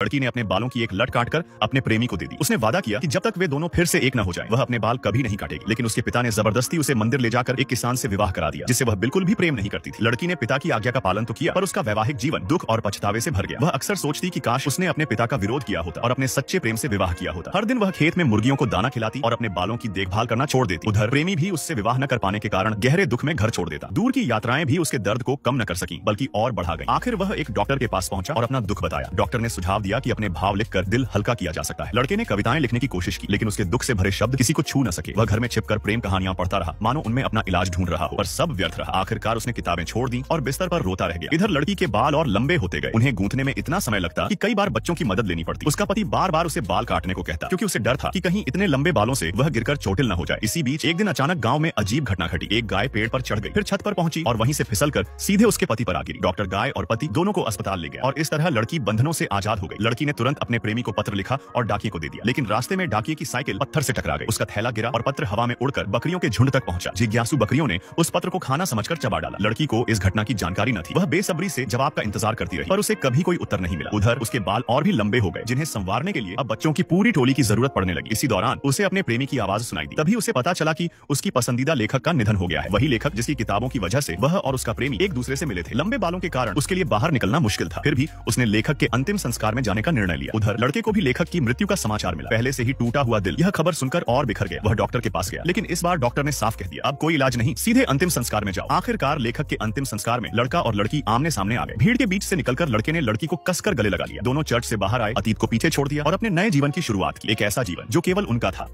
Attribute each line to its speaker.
Speaker 1: लड़की ने अपने बालों की एक लट काटकर अपने प्रेमी को दे दी। उसने वादा किया कि जब तक वे दोनों फिर से एक न हो जाएं, वह अपने बाल कभी नहीं काटेगी। लेकिन उसके पिता ने जबरदस्ती उसे मंदिर ले जाकर एक किसान से विवाह करा दिया, जिससे वह बिल्कुल भी प्रेम नहीं करती थी। लड़की ने पिता की आज्ञा का पालन तो किया, पर उसका वैवाहिक जीवन दुख और पछतावे से भर गया। वह अक्सर सोचती कि काश उसने अपने पिता का विरोध किया होता और अपने सच्चे प्रेम से विवाह किया होता। हर दिन वह खेत में मुर्गियों को दाना खिलाती और अपने बालों की देखभाल करना छोड़ देती। उधर प्रेमी भी उससे विवाह न कर पाने के कारण गहरे दुख में घर छोड़ देता। दूर की यात्राएं भी उसके दर्द को कम न कर सकी, बल्कि और बढ़ा गई। आखिर वह एक डॉक्टर के पास पहुंचा और अपना दुख बताया। डॉक्टर ने सुझाव दिया कि अपने भाव लिखकर दिल हल्का किया जा सकता है। लड़के ने कविताएं लिखने की कोशिश की, लेकिन उसके दुख से भरे शब्द किसी को छू न सके। वह घर में छिपकर प्रेम कहानियां पढ़ता रहा, मानो उनमें अपना इलाज ढूंढ रहा हो, पर सब व्यर्थ रहा। आखिरकार उसने किताबें छोड़ दी और बिस्तर पर रोता रह गया। इधर लड़की के बाल और लंबे होते गए। उन्हें गूंथने में इतना समय लगता कि कई बार बच्चों की मदद लेनी पड़ती। उसका पति बार बार उसे बाल काटने को कहता, क्योंकि उसे डर था कि कहीं इतने लंबे बालों से वह गिरकर चोटिल न हो जाए। इसी बीच एक दिन अचानक गांव में अजीब घटना घटी। एक गाय पेड़ पर चढ़ गई, फिर छत पर पहुंची और वहीं से फिसलकर सीधे उसके पति पर आ गिरी। डॉक्टर गाय और पति दोनों को अस्पताल ले गया और इस तरह लड़की बंधनों से आजाद हो गई। लड़की ने तुरंत अपने प्रेमी को पत्र लिखा और डाकिये को दे दिया, लेकिन रास्ते में डाकिये की साइकिल पत्थर से टकरा गई। उसका थैला गिरा और पत्र हवा में उड़कर बकरियों के झुंड तक पहुंचा। जिज्ञासु बकरियों ने उस पत्र को खाना समझकर चबा डाला। लड़की को इस घटना की जानकारी न थी। वह बेसब्री से जवाब का इंतजार करती रही, पर उसे कभी कोई उत्तर नहीं मिला। उधर उसके बाल और भी लंबे हो गए, जिन्हें संवारने के लिए अब बच्चों की पूरी टोली की जरूरत पड़ने लगी। इसी दौरान उसे अपने प्रेमी की आवाज सुनाई दी। तभी उसे पता चला कि उसकी पसंदीदा लेखक का निधन हो गया है। वही लेखक जिसकी किताबों की वजह से वह और उसका प्रेमी एक दूसरे से मिले थे। लंबे बालों के कारण उसके लिए बाहर निकलना मुश्किल था, फिर भी उसने लेखक के अंतिम संस्कार में जाने का निर्णय लिया। उधर लड़के को भी लेखक की मृत्यु का समाचार मिला। पहले से ही टूटा हुआ दिल यह खबर सुनकर और बिखर गया। वह डॉक्टर के पास गया, लेकिन इस बार डॉक्टर ने साफ कह दिया, अब कोई इलाज नहीं, सीधे अंतिम संस्कार में जाओ। आखिरकार लेखक के अंतिम संस्कार में लड़का और लड़की आमने सामने आ गए। भीड़ के बीच से निकलकर लड़के ने लड़की को कसकर गले लगा लिया। दोनों चर्च से बाहर आए, अतीत को पीछे छोड़ दिया और अपने नए जीवन की शुरुआत की। एक ऐसा जीवन जो केवल उनका था।